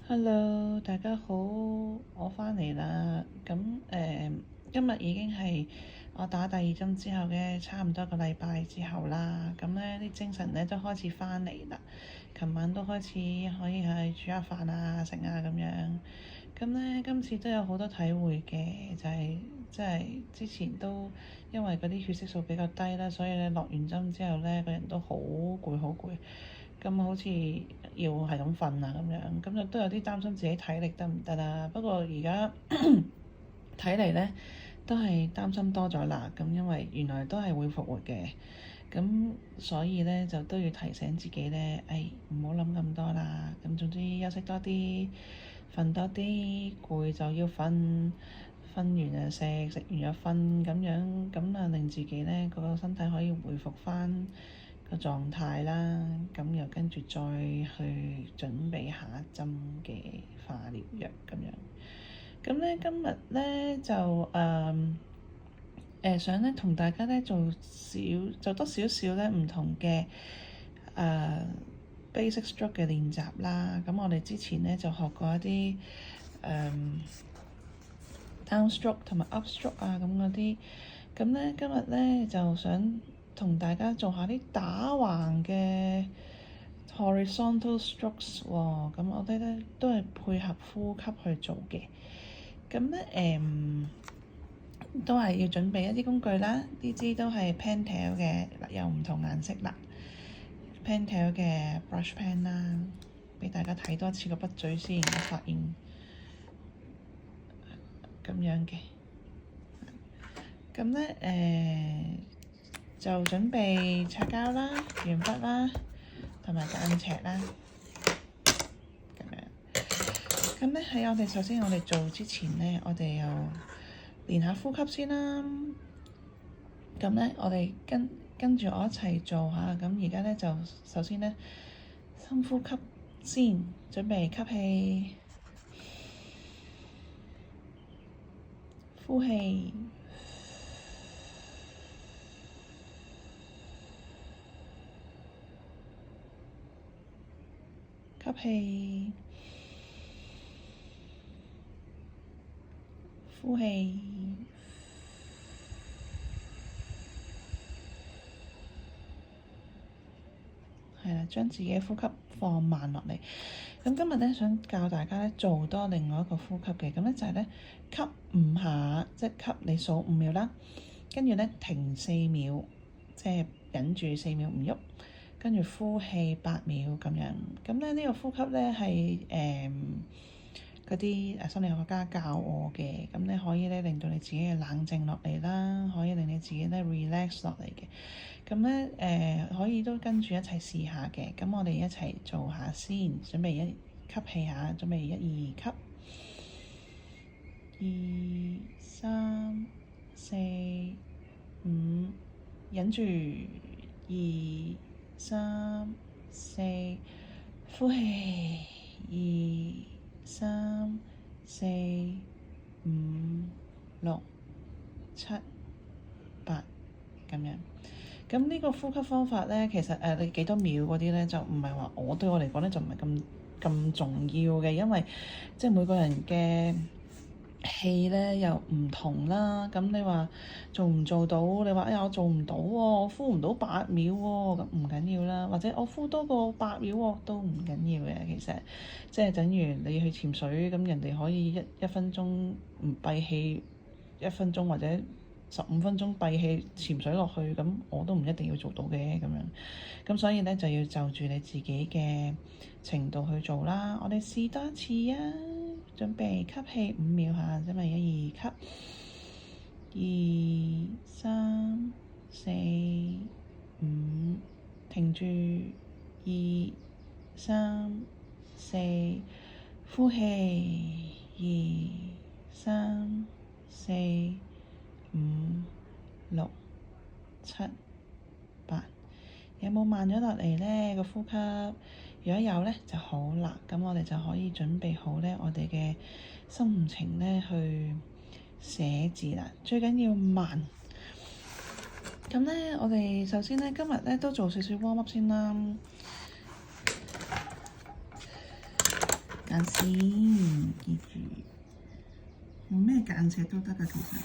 Hello，大家好，我返嚟啦。咁今日已經係我打第二針之後嘅差唔多一個禮拜之後啦。咁咧啲精神咧都開始返嚟啦。琴晚都開始可以係煮下飯啊、食啊咁樣。咁咧今次都有好多體會嘅，就係即係之前都因為嗰啲血色素比較低啦，所以咧落完針之後咧個人都好攰好攰。咁好似要係咁瞓啊咁樣，咁就都有啲擔心自己體力得唔得啦。不過而家睇嚟呢，都係擔心多咗啦。咁因為原來都係會復活嘅，咁所以呢，就都要提醒自己呢，唔好諗咁多啦。咁總之休息多啲，瞓多啲，攰就要瞓，瞓完就食，食完就瞓，咁樣咁啊令自己呢個身體可以恢復返個狀態啦，咁又跟住再去準備下一針嘅化療藥咁樣。咁咧今日咧就想咧同大家咧做多少少咧唔同嘅basic stroke 嘅練習啦。咁我哋之前咧就學過一啲down stroke 同埋 up stroke 啊咁嗰啲。咁咧今日咧就想同大家做下啲打橫嘅 horizontal strokes 喎。咁我哋咧都係配合呼吸去做嘅。咁咧都係要準備一啲工具啦。呢支都係 Pentel 嘅，有唔同顏色啦。Pentel 嘅 brush pen 啦，俾大家睇多次個筆嘴先。我發現咁樣嘅。咁咧就準備擦膠啦、鉛筆啦，同埋間尺啦。咁樣。咁咧喺我哋首先做之前咧，我哋又練下呼吸先啦。咁咧我哋跟住我一齊做下。咁而家咧就首先咧深呼吸先，準備吸氣、呼氣。吸氣，呼氣，係啦，將自己嘅呼吸放慢落嚟。咁今日咧想教大家咧做多另外一個呼吸嘅，咁咧就係咧吸5下，即係吸你數5秒啦，跟住咧停4秒，即係忍住4秒唔喐。跟住呼氣8秒咁樣，咁咧呢個呼吸咧係嗰啲心理學家教我嘅，咁咧可以咧令到你自己嘅冷靜落嚟啦，可以令你自己咧 relax 落嚟嘅。咁咧可以都跟住一齊試下嘅。咁我哋一齊做下先，準備吸氣下，準備1、2吸，2、3、4、5，忍住2、3、4，呼氣2、3、4、5、6、7、8咁樣。咁呢個呼吸方法咧，其實你幾多秒嗰啲咧，就唔係話對我嚟講咧，就唔係咁重要嘅，因為即係每個人嘅氣咧又唔同啦。咁你話做唔做到？你話我做唔到喎，我呼唔到8秒喎，咁唔緊要啦。或者我呼多過8秒喎，都唔緊要嘅。其實即係等於你去潛水，咁人哋可以一分鐘唔閉氣1分鐘，或者15分鐘閉氣潛水落去，咁我都唔一定要做到嘅咁樣。咁所以咧就要就住你自己嘅程度去做啦。我哋試多一次啊！準備吸氣5秒下，準備1、2吸，2、3、4、5，停住，2、3、4，呼氣，2、3、4、5、6、7、8，有冇慢咗落嚟呢個呼吸？如果有呢就好啦，咁我哋就可以準備好呢我哋嘅心情呢去寫字啦。最緊要慢。咁呢，我哋首先呢，今日呢都做少少 warm up 先啦。間先，記住用咩間尺都得㗎，其實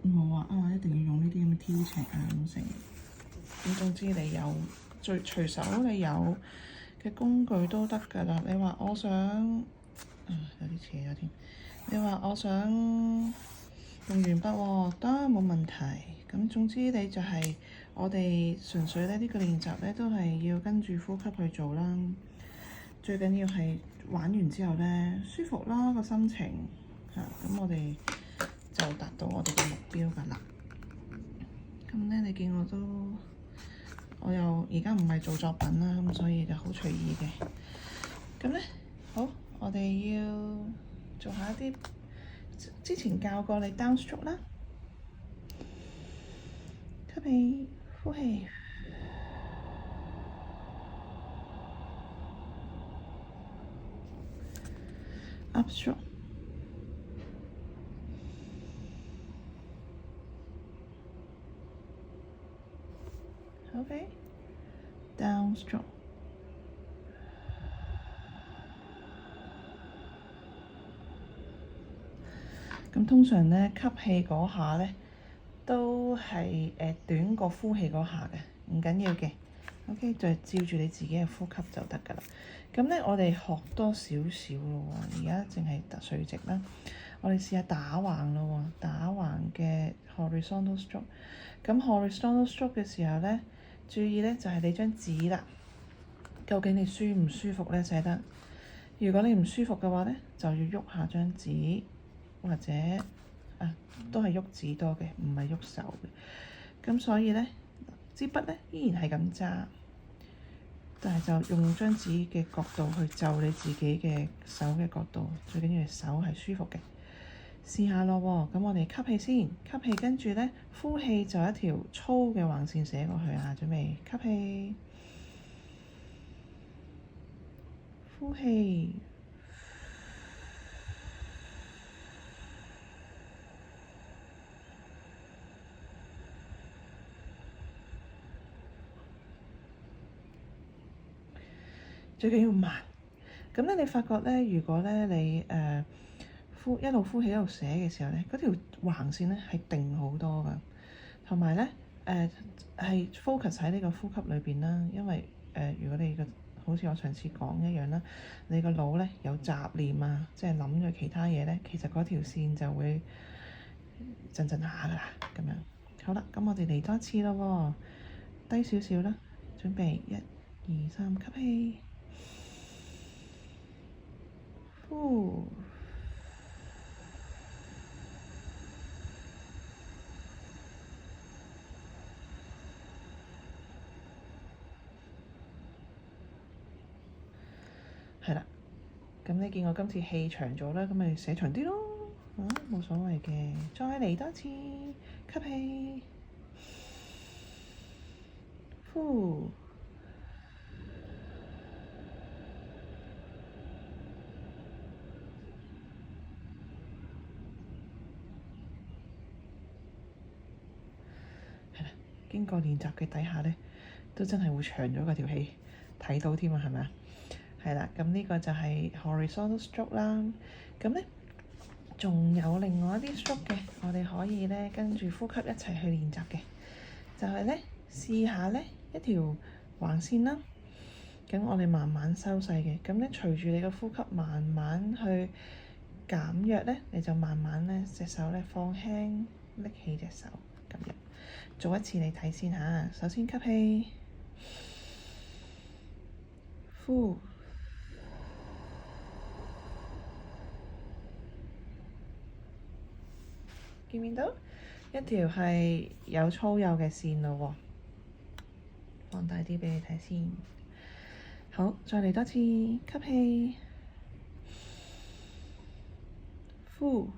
冇話啊，一定要用呢啲咁嘅挑尺啊咁成。咁總之你有隨手你有嘅工具都得㗎啦。你話我想有啲斜咗添。你話我想用鉛筆喎，得冇問題。咁總之你就係我哋純粹咧呢個練習咧都係要跟住呼吸去做啦。最緊要係玩完之後咧舒服啦個心情嚇，咁我哋就達到我哋嘅目標㗎啦。咁咧你見我又而家唔係做作品啦，咁所以就好隨意嘅。咁咧好，我哋要做下一啲之前教過你 downstroke 啦，吸氣，呼氣。upstroke。OK。downstroke。咁通常咧吸氣嗰下咧都係短過呼氣嗰下嘅，唔緊要嘅。OK，就係照住你自己嘅呼吸就得㗎啦。咁咧我哋學多少少咯喎，而家淨係垂直啦。我哋試下打橫咯喎，打橫嘅 horizontal stroke。咁 horizontal stroke 嘅時候咧，注意咧就係你張紙啦，究竟你舒唔舒服咧寫得？如果你唔舒服嘅話咧，就要喐下張紙，或者都係喐紙多嘅，唔係喐手嘅。咁所以咧，支筆咧依然係咁揸，但係就用張紙嘅角度去就你自己嘅手嘅角度，最緊要係手係舒服嘅。試下咯喎，咁我哋吸氣先，吸氣跟住咧呼氣就一條粗嘅橫線寫過去啊！準備吸氣，呼氣，最緊要慢。咁咧，你發覺咧，如果咧你一路呼氣一路寫嘅時候咧，嗰條橫線咧係定好多㗎，同埋咧係 focus 喺呢個呼吸裏邊啦。因為如果你好似我上次講一樣啦，你個腦咧有雜念啊，即係諗咗其他嘢咧，其實嗰條線就會震下㗎啦。咁樣好啦，咁我哋嚟多次咯喎，低少少啦，準備1、2、3，吸氣，呼。係啦，咁你見我今次氣長咗啦，咁咪寫長啲咯，冇所謂嘅。再嚟多次，吸氣，呼，係啦。經過練習嘅底下咧，都真係會長咗嗰條氣，睇到添啊，係咪啊？係啦，咁呢個就係 horizontal stroke 啦。咁咧，仲有另外一啲 stroke 嘅，我哋可以咧跟住呼吸一齊去練習嘅，就係咧試下咧一條橫線啦。咁我哋慢慢收細嘅，咁咧隨住你嘅呼吸慢慢去減弱咧，你就慢慢咧隻手咧放輕，拎起隻手咁樣。做一次你睇先嚇，首先吸氣，呼。見唔見到一條係有粗幼嘅線咯喎？放大啲畀你睇先。好，再嚟多次，吸氣，呼。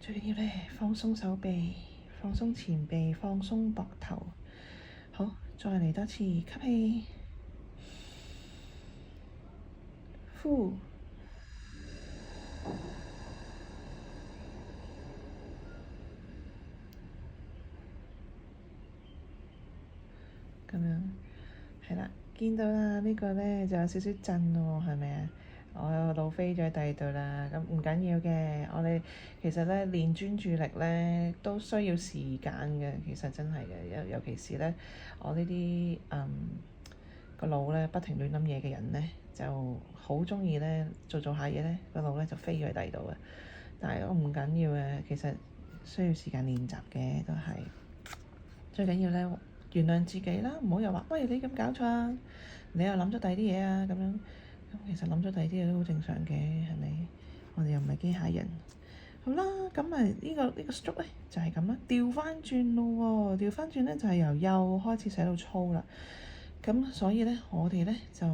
最緊要咧放鬆手臂，放鬆前臂，放鬆膊頭。好，再嚟多次，吸氣，呼。係啦，見到啦，呢個咧就有少少震喎，係咪啊？我腦飛咗喺第二度啦，咁唔緊要嘅。我哋其實咧練專注力咧都需要時間嘅，其實真係嘅。尤其是咧，我呢啲個腦咧不停亂諗嘢嘅人咧，就好中意咧做下嘢咧，個腦咧就飛咗喺第二度嘅。但係我唔緊要嘅，其實需要時間練習嘅都係。最緊要咧原諒自己啦，唔好又話喂你咁搞錯啊，你又諗咗第二啲嘢啊咁樣。咁其實諗咗第二啲嘢都好正常嘅，係咪？我哋又唔係機械人。好啦，咁啊呢個 stroke 咧就係咁啦，調翻轉咯喎，調翻轉咧就係由右開始寫到粗啦。咁所以咧，我哋咧就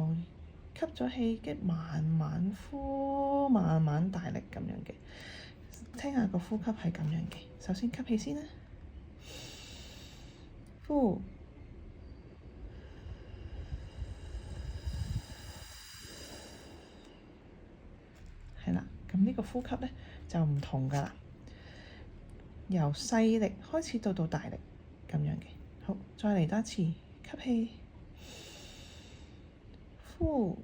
吸咗氣，跟住慢慢呼，慢慢大力咁樣嘅。聽下個呼吸係咁樣嘅。首先吸氣先啦，呼。係啦，咁呢個呼吸咧就唔同㗎啦，由細力開始到大力咁樣嘅。好，再嚟多一次，吸氣，呼，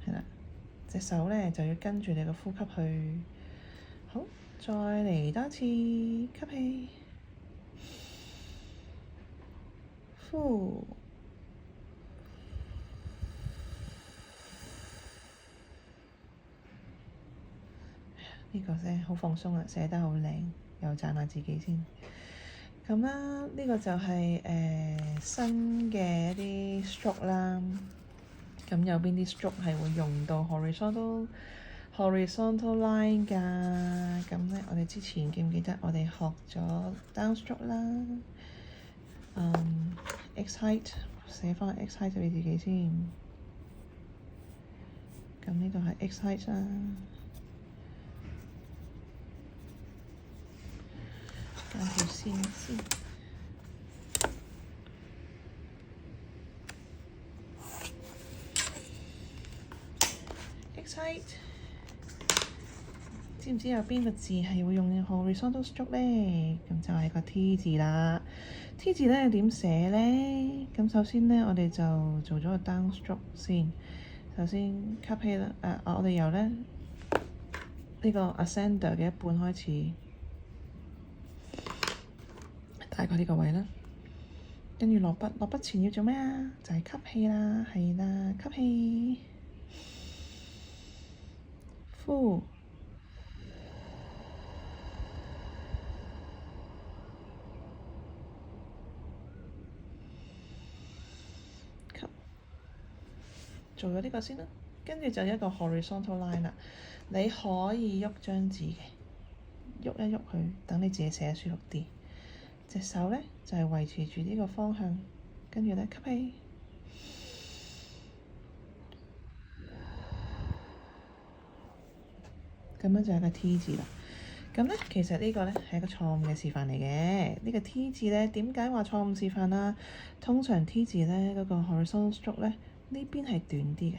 係啦，隻手咧就要跟住你個呼吸去。好，再嚟多一次，吸氣，呼。呢個咧好放鬆啊，寫得好靚，又讚下自己先。咁啦，呢個就係新嘅一啲 stroke 啦。咁有邊啲 stroke 係會用到 horizontal line 㗎？咁咧，我哋之前記唔記得我哋學咗 down stroke 啦？X height 寫翻 X height 俾自己先。咁呢度係 X height 啦。間條線先。X height，知唔知有邊個字係會用 horizontal stroke 咧？咁就係個 T 字啦。T 字咧點寫咧？咁首先咧，我哋就做咗個 down stroke 先。首先吸氣啦，我哋由咧呢個 ascender 嘅一半開始。大概呢個位啦，跟住落筆，落筆前要做咩啊？就係吸氣啦，係啦，吸氣，呼，吸，做咗呢個先啦，跟住就一個 horizontal line 啦。你可以喐張紙嘅，喐一喐佢，等你自己寫得舒服啲。隻手咧就係維持住呢個方向，跟住咧吸氣，咁樣就係個 T 字啦。咁咧其實呢個咧係一個錯誤嘅示範嚟嘅。呢個 T 字咧點解話錯誤示範啊？通常 T 字咧嗰個 horizontal stroke 咧呢邊係短啲嘅，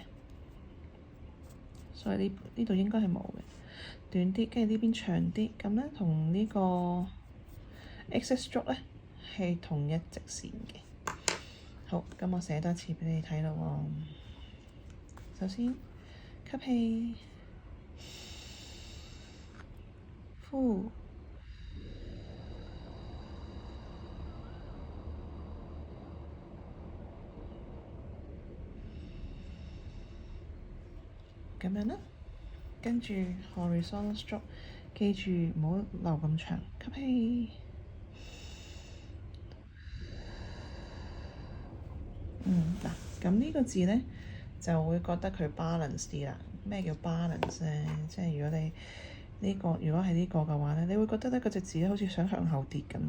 所以呢度應該係冇嘅，短啲，跟住呢邊長啲。咁咧同呢個 X stroke 咧係同一直線嘅。好，咁我寫多次畀你睇咯喎。首先吸氣，呼，咁樣啦。跟住 horizontal stroke，記住唔好留咁長。吸氣。嗱，咁呢個字咧就會覺得佢 balance 啲啦。咩叫 balance 咧？即係如果你如果係呢個嘅話咧，你會覺得咧嗰隻字咧好似想向後跌咁。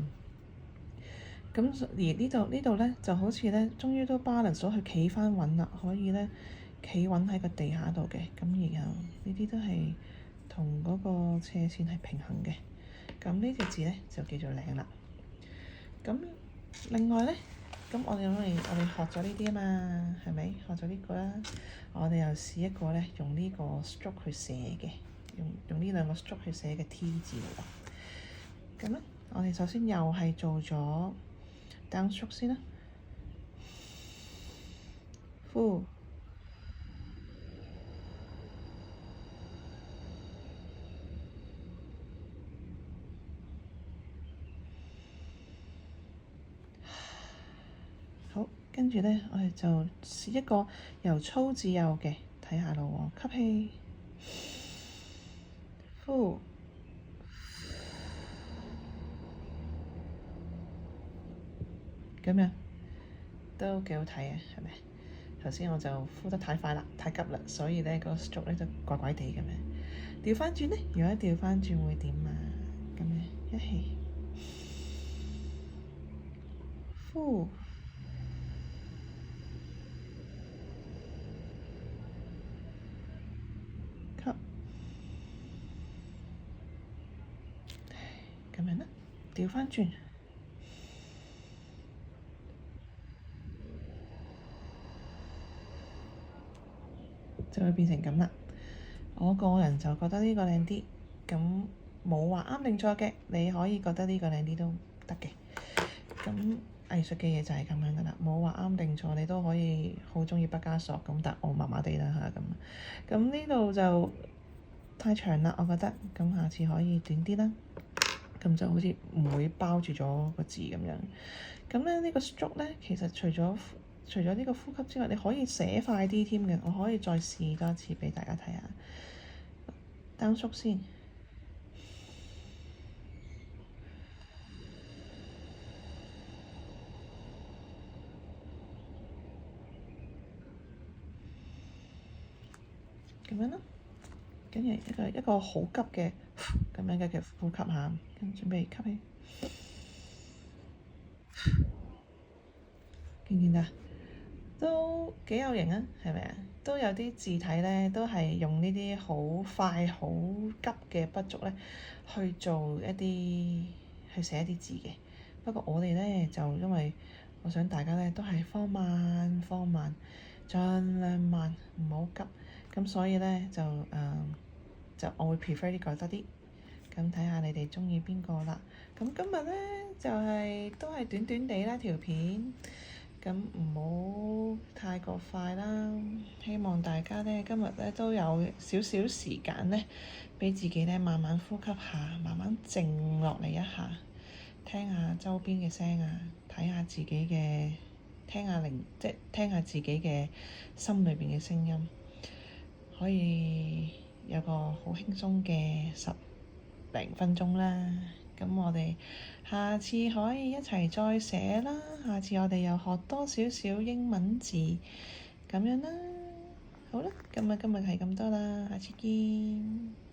咁而呢度咧就好似咧，終於都 balance 咗，佢企翻穩啦，可以咧企穩喺個地下度嘅。咁然後呢啲都係同嗰個斜線係平衡嘅。咁呢隻字咧就叫做領啦。咁另外咧。咁我哋學咗呢啲啊嘛，係咪？學咗呢個啦，我哋又試一個咧，用呢個 stroke 去寫嘅，用呢兩個 stroke 去寫嘅 T 字喎。咁咧，我哋首先又係做咗 downstroke 先啦，呼，好，跟住咧，我哋就試一個由粗至幼嘅，睇下咯喎，吸氣，呼。咁樣都幾好睇啊，係咪？頭先我就呼得太快啦，太急啦，所以咧個 stroke 咧就怪怪地咁樣。調翻轉咧，如果調翻轉會點啊？咁樣一氣，呼，吸，咁樣啦。調翻轉就會變成咁啦。我個人就覺得呢個靚啲，咁冇話啱定錯嘅，你可以覺得呢個靚啲都得嘅。咁藝術嘅嘢就係咁樣噶啦，冇話啱定錯，你都可以好鍾意畢加索咁，但我麻麻地啦嚇咁。咁呢度就太長啦，我覺得，咁下次可以短啲啦。咁就好似唔會包住咗個字咁樣。咁咧呢個 stroke 咧，其實除咗呢個呼吸之外，你可以寫快啲添嘅。我可以再試多一次俾大家睇下。downstroke先，咁樣咯。跟住一個好急嘅咁樣嘅呼吸下，跟住準備吸氣，見唔見啊？都幾有型啊，係咪啊？都有啲字體咧，都係用呢啲好快、好急嘅筆觸咧，去做一啲去寫一啲字嘅。不過我哋咧就因為我想大家咧都係放慢放慢，盡量慢，唔好急。咁所以咧就我會 prefer 呢個多啲。咁睇下你哋鍾意邊個啦。咁今日咧就都係短短地啦條片。咁唔好太過快啦，希望大家咧今日咧都有少少時間咧，俾自己咧慢慢呼吸下，慢慢靜落嚟一下，聽下周邊嘅聲啊，睇下自己嘅，聽下自己嘅心裏邊嘅聲音，可以有個好輕鬆嘅10-0分鐘啦。咁我哋下次可以一齊再寫啦。下次我哋又學多少少英文字咁樣啦。好啦，今日係咁多啦，下次見。